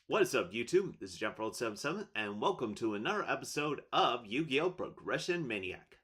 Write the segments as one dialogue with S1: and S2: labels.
S1: What is up, YouTube? This is Jeff77, and welcome to another episode of Yu-Gi-Oh! Progression Maniac.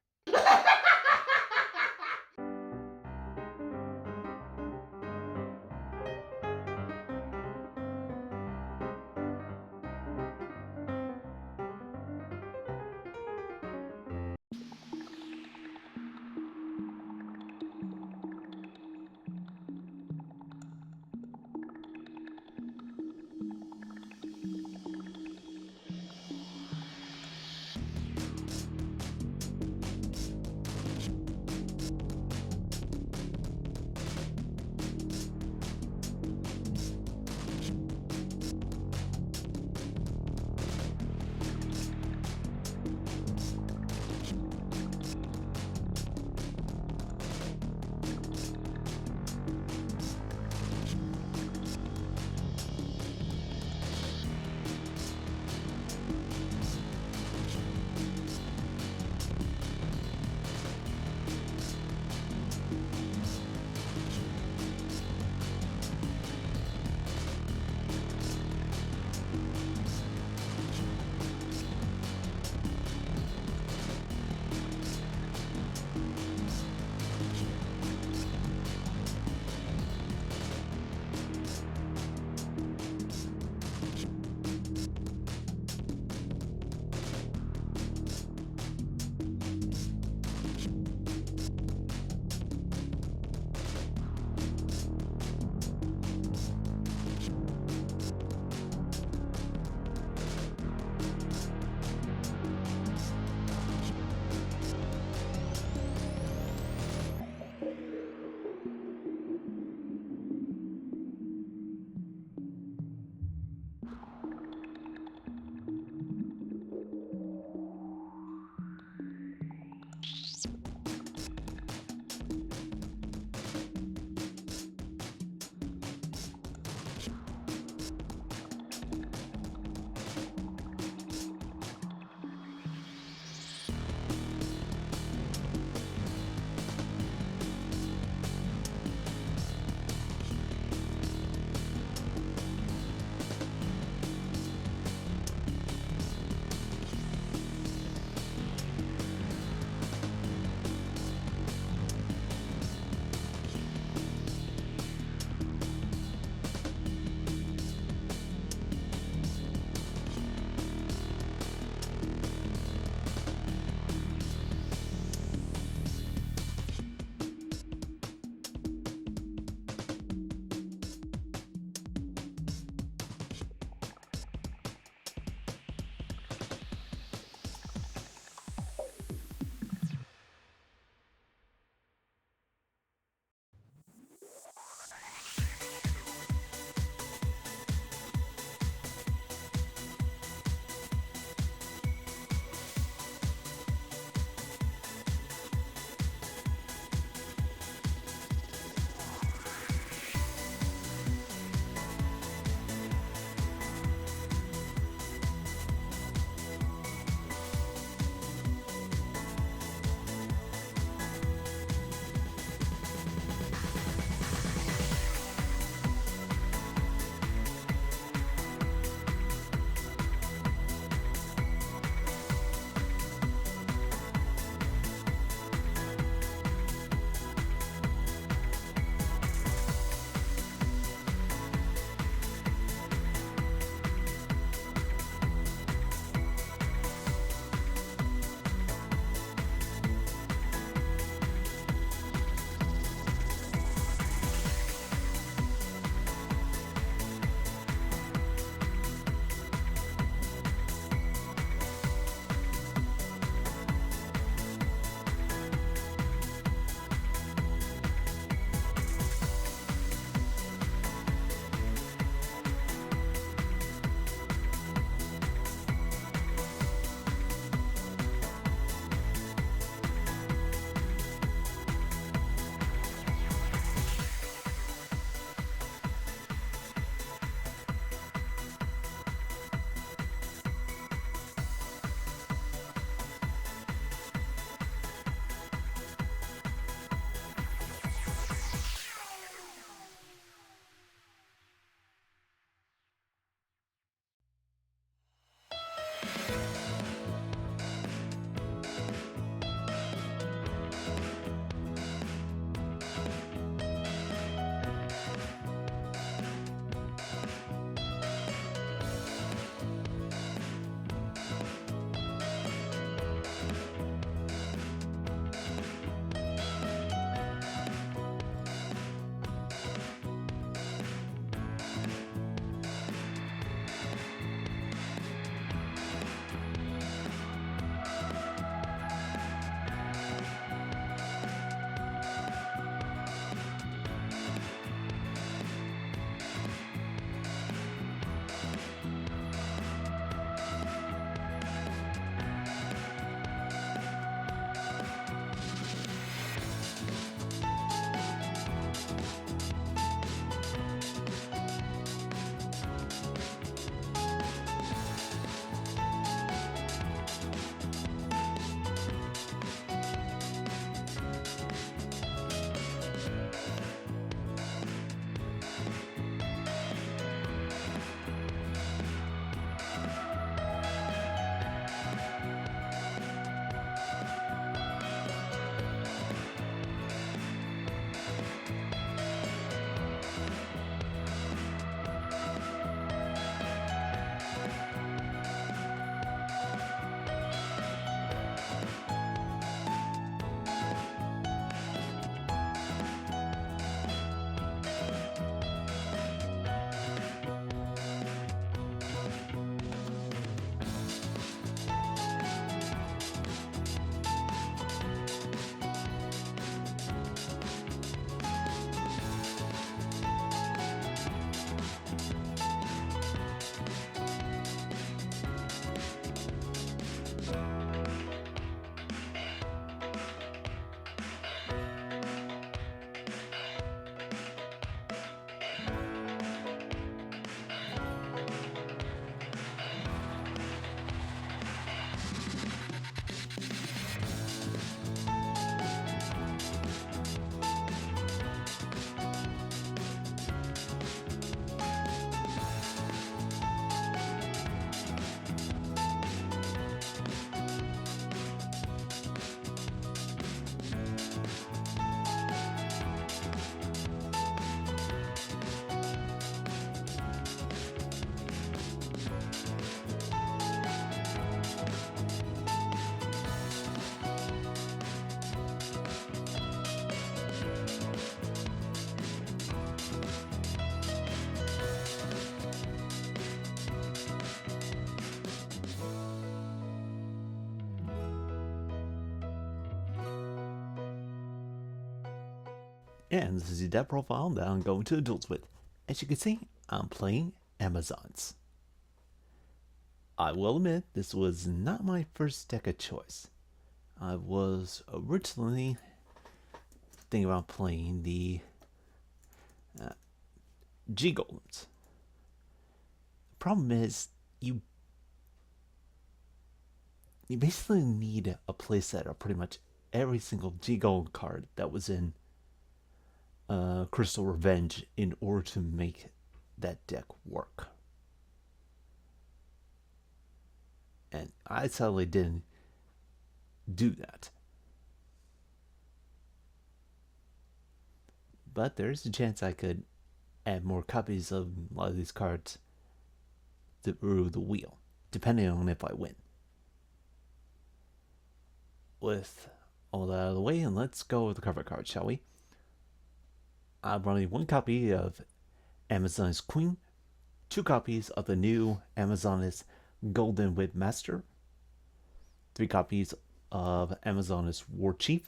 S1: And this is the deck profile that I'm going to Duels with. As you can see, I'm playing Amazons. I will admit, this was not my first deck of choice. I was originally thinking about playing the G-Golems. The problem is, you basically need a playset of pretty much every single G-Golem card that was in Crystal Revenge in order to make that deck work. And I sadly didn't do that. But there's a chance I could add more copies of a lot of these cards through the wheel, depending on if I win. With all that out of the way, and let's go with the cover card, shall we? I'm running 1 copy of Amazon's Queen, 2 copies of the new Amazon's Golden Whip Master, 3 copies of Amazon's War Chief,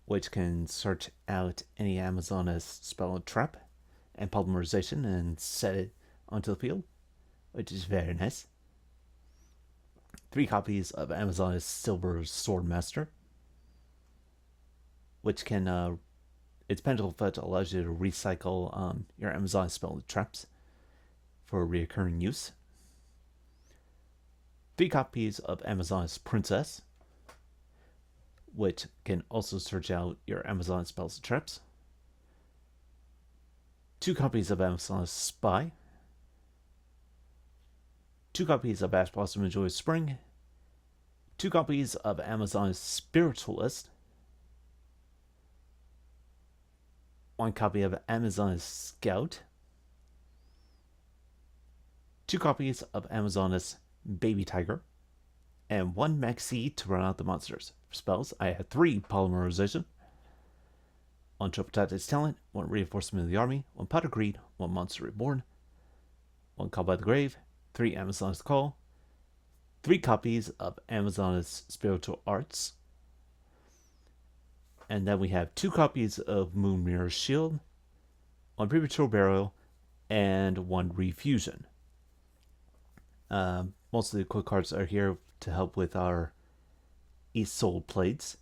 S1: which can search out any Amazon's spell and trap and polymerization and set it onto the field, which is very nice. 3 copies of Amazon's Silver Sword Master, which can its pendulum effect allows you to recycle your Amazon spell and traps for recurring use. 3 copies of Amazon's Princess, which can also search out your Amazon spells and traps. 2 copies of Amazon's Spy. 2 copies of Ash Blossom Enjoy Spring. 2 copies of Amazon's Spiritualist. 1 copy of Amazon's Scout. 2 copies of Amazon's Baby Tiger. And 1 Maxi to run out the monsters. For spells, I had 3 Polymerization, 1 Triple Tactics Talent, 1 Reinforcement of the Army, 1 Pot of Greed, 1 Monster Reborn, 1 Call by the Grave, 3 Amazon's Call, 3 copies of Amazon's Spiritual Arts, and then we have 2 copies of Moon Mirror Shield, 1 Premature Burial, and 1 Refusion. Most of the quick cards are here to help with our East Soul plates.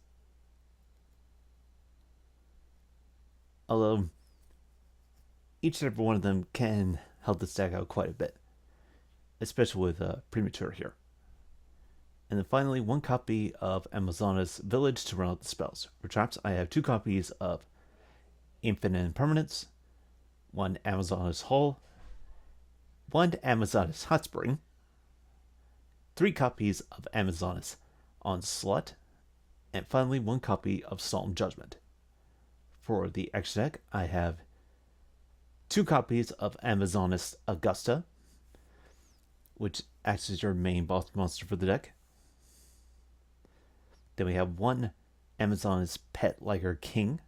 S1: Although each and every one of them can help the stack out quite a bit, especially with Premature here. And then finally, 1 copy of Amazon's Village to run out the spells. For traps, I have 2 copies of Infinite Impermanence, 1 Amazon's Hull, 1 Amazon's Hot Spring, 3 copies of Amazon's Onslaught, and finally 1 copy of Solemn Judgment. For the extra deck, I have 2 copies of Amazon's Augusta, which acts as your main boss monster for the deck. Then we have 1 Amazon's Pet Liger King.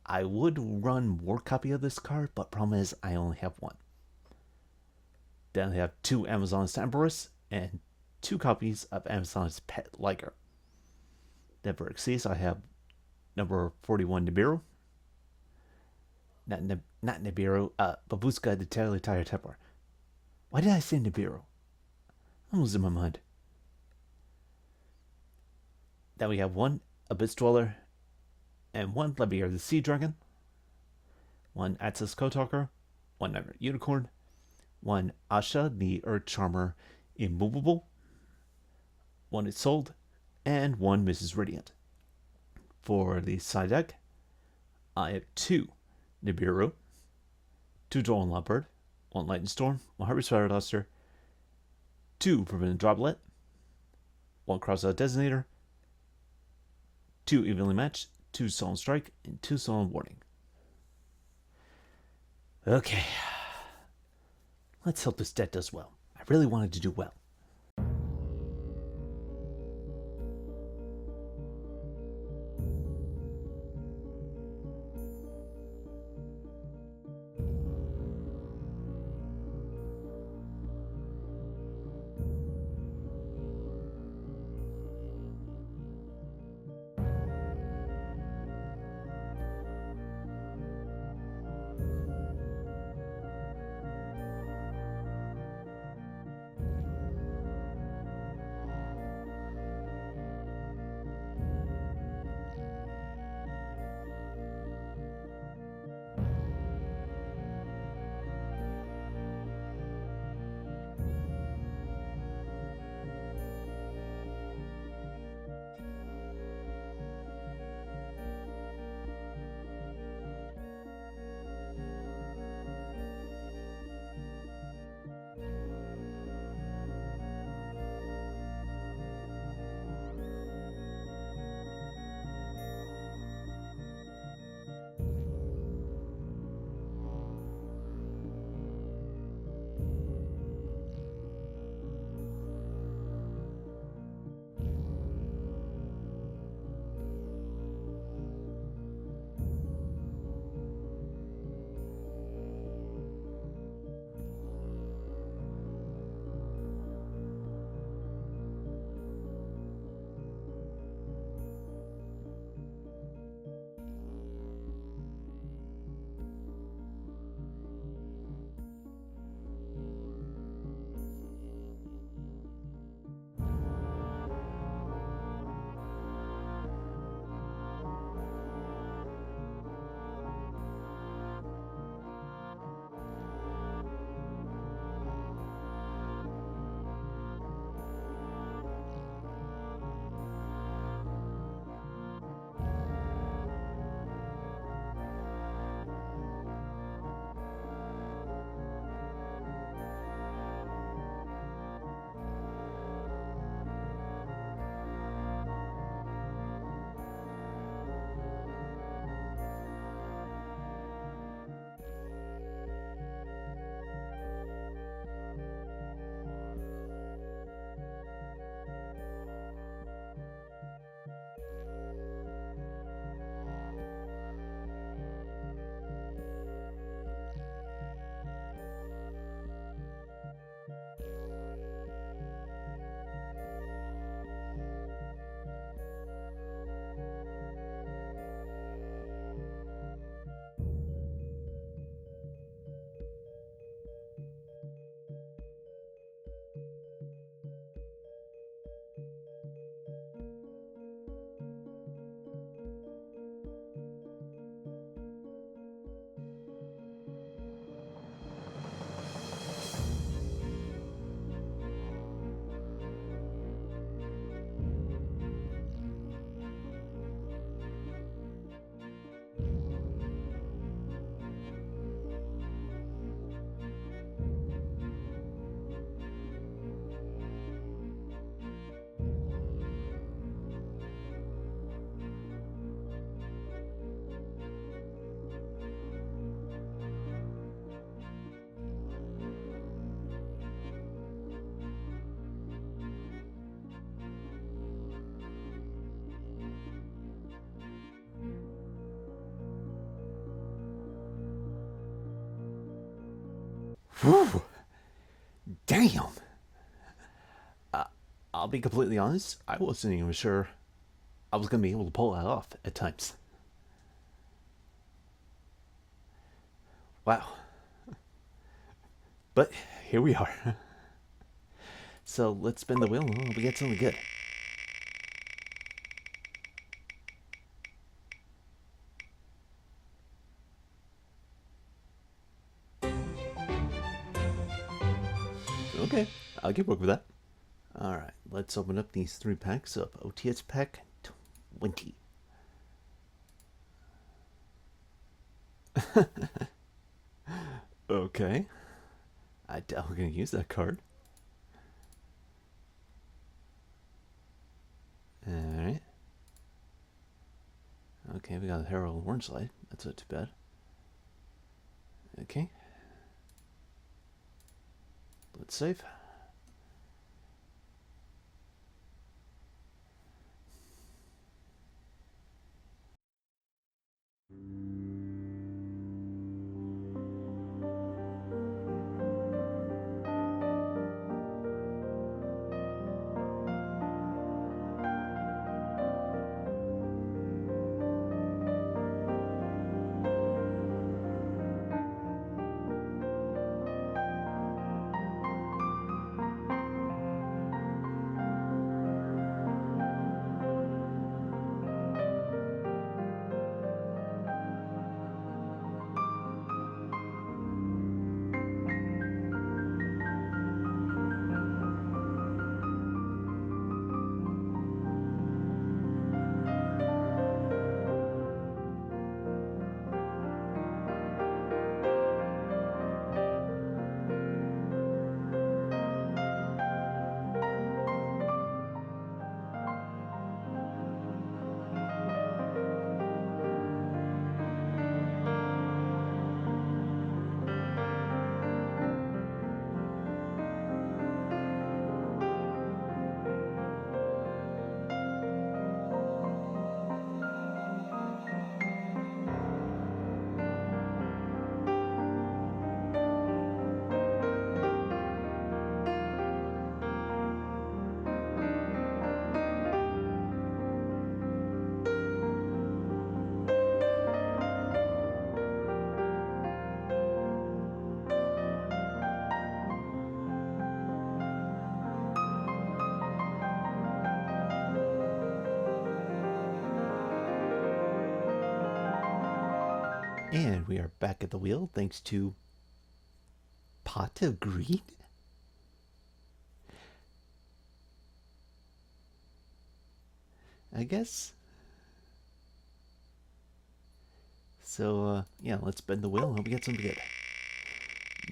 S1: I would run more copy of this card, but problem is I only have 1. Then I have 2 Amazon's Empress and 2 copies of Amazon's Pet Liger. Then for Xyz, I have number 41 Nibiru. Not Nibiru, Babushka the Tire Tepper. Why did I say Nibiru? I'm losing my mind. Then we have 1 Abyss Dweller and 1 Levier the Sea Dragon, 1 Atsis Kotalker, 1 Nightmare Unicorn, 1 Asha the Earth Charmer Immovable, 1 Isolde, and 1 Mrs. Radiant. For the side deck, I have 2 Nibiru, 2 Droll Leopard, 1 Lightning Storm, 1 Harvest Fire Duster, 2 Forbidden Droplet, 1 Crossout Designator, 2 Evenly Matched, 2 Solemn Strike, and 2 Solemn Warning. Okay. Let's hope this deck does well. I really wanted to do well. Whew, damn. Uh, I'll be completely honest. I wasn't even sure I was gonna be able to pull that off at times. Wow. But here we are. So let's spin the wheel and we get something good. Okay, I'll get work with that. Alright, let's open up these 3 packs of OTS Pack 20. Okay. I doubt we're going to use that card. Alright. Okay, we got a Herald Orange Light. That's not too bad. Okay. Let's save. And we are back at the wheel thanks to Pot of Greed. I guess. So, yeah, let's bend the wheel and hope we get something good.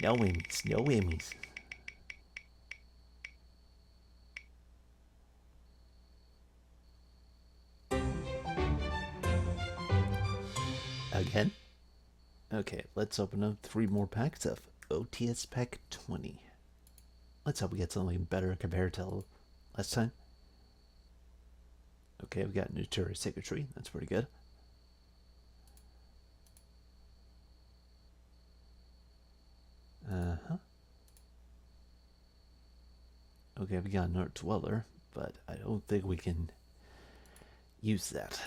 S1: No whammies, no whammies. Again? Okay, let's open up 3 more packs of OTS Pack 20. Let's hope we get something better compared to last time. Okay, we got Notorious Secretary. That's pretty good. Uh-huh. Okay, we got Nart Dweller, but I don't think we can use that.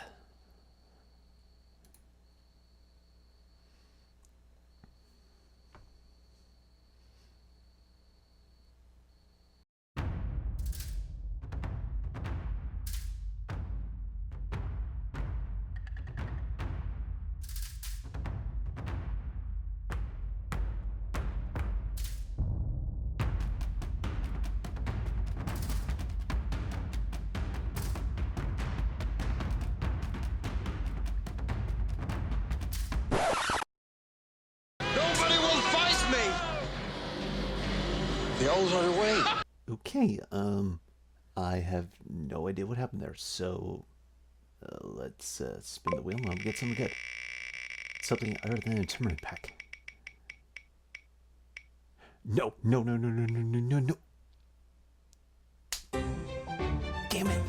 S2: The owls are away.
S1: Okay, I have no idea what happened there, so let's spin the wheel and get something good. Something other than a tournament pack. No, no, no, no, no, no, no, no, no. Damn it.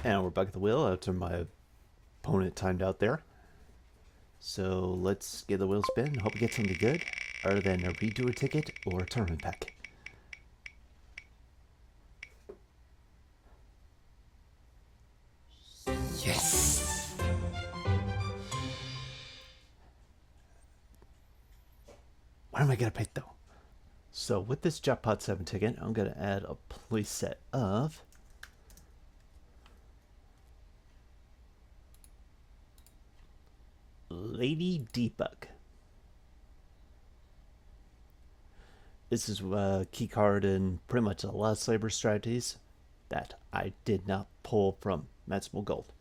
S1: And we're back at the wheel after my opponent timed out there. So let's get the wheel spin. Hope we get something good, other than a redo a ticket or a tournament pack. Yes! What am I gonna pick though? So with this Jackpot 7 ticket, I'm gonna add a playset of Lady Debug. This is a key card in pretty much a lot of Saber strategies that I did not pull from Maximal Gold.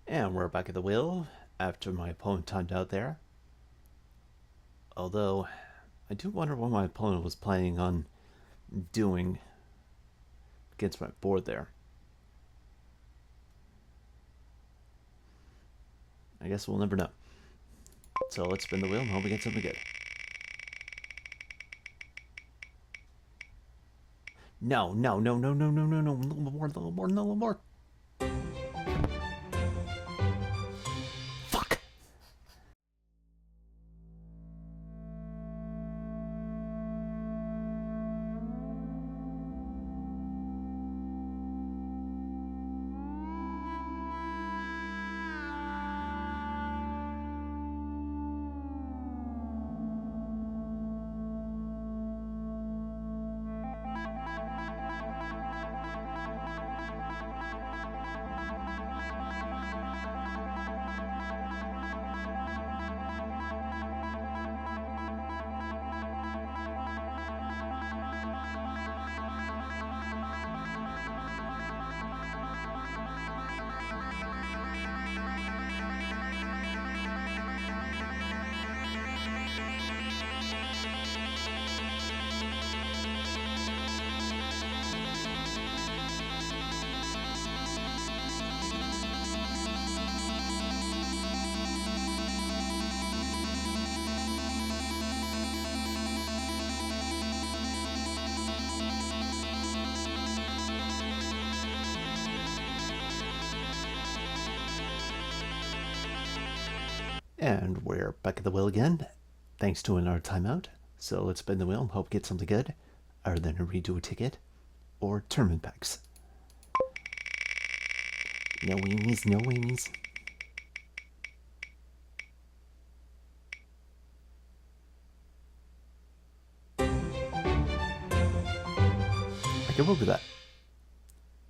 S1: And we're back at the wheel after my opponent timed out there. Although, I do wonder what my opponent was planning on doing against my board there. I guess we'll never know. So let's spin the wheel and hope we get something good. No, no, no, no, no, no, no, no, a little more, a little more, a little more. Fuck! And we're back at the wheel again, thanks to another timeout. So let's spin the wheel and hope we get something good, other than a redo a ticket or tournament packs. No weenies, no weenies. I can work with that.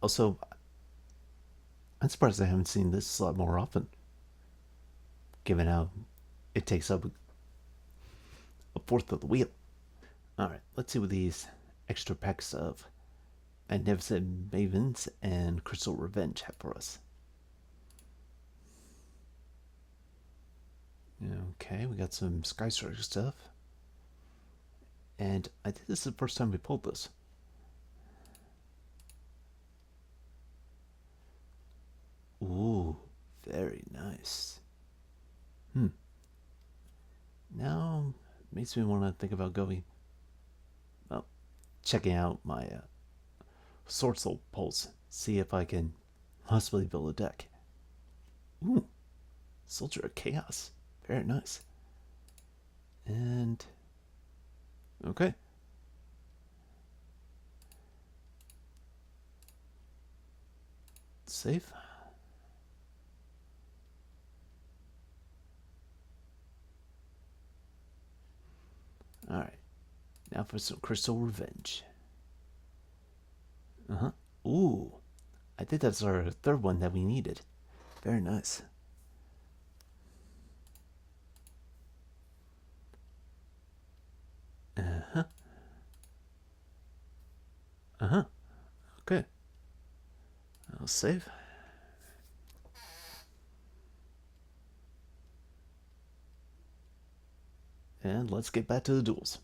S1: Also, I'm surprised I haven't seen this slot more often, given how it takes up a fourth of the wheel. Alright, let's see what these extra packs of Magnificent Mavens and Crystal Revenge have for us. Okay, we got some Sky Striker stuff. And I think this is the first time we pulled this. Ooh, very nice. Now, makes me want to think about going, well, checking out my Sword Soul pulls. See if I can possibly build a deck. Ooh, Soldier of Chaos. Very nice. And, okay. Save. Alright. Now for some Crystal Revenge. Ooh. I think that's our third one that we needed. Very nice. Okay. I'll save. And let's get back to the duels.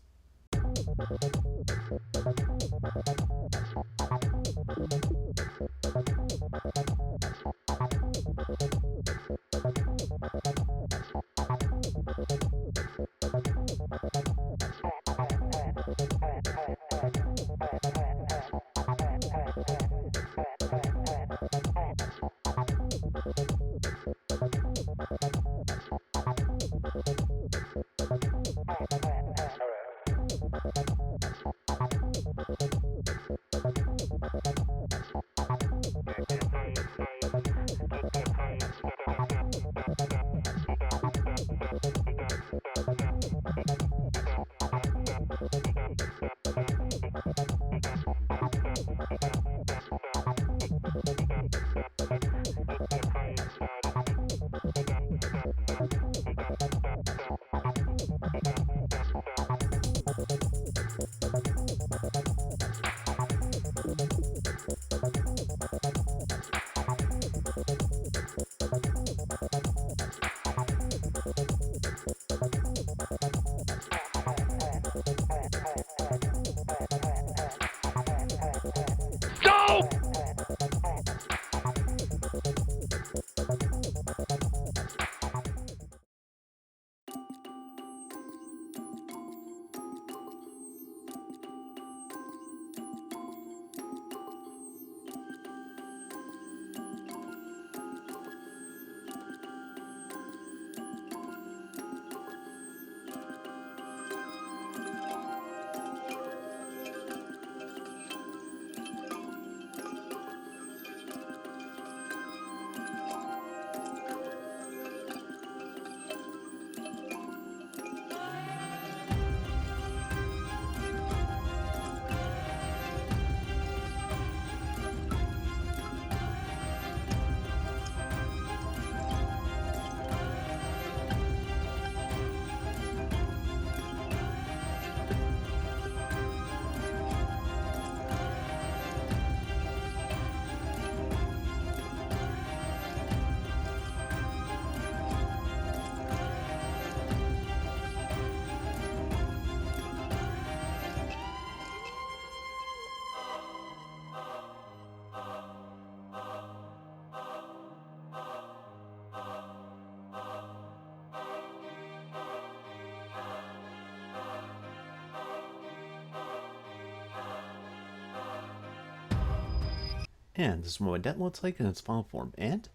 S1: And this is what my deck looks like in its final form. And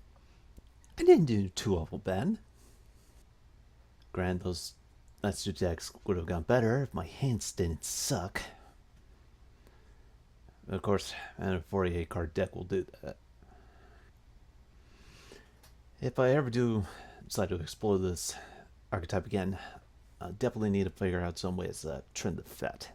S1: I didn't do too awful bad. Granted, those last two decks would have gone better if my hands didn't suck. Of course, and a 48 card deck will do that. If I ever do decide to explore this archetype again, I definitely need to figure out some ways to trim the fat.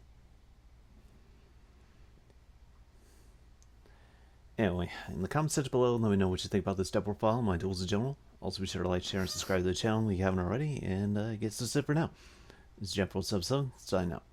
S1: Anyway, in the comments section below, let me know what you think about this deck profile, my duels in general. Also, be sure to like, share, and subscribe to the channel if you haven't already. And I guess that's it for now. This is Jeff from Sub, signing out.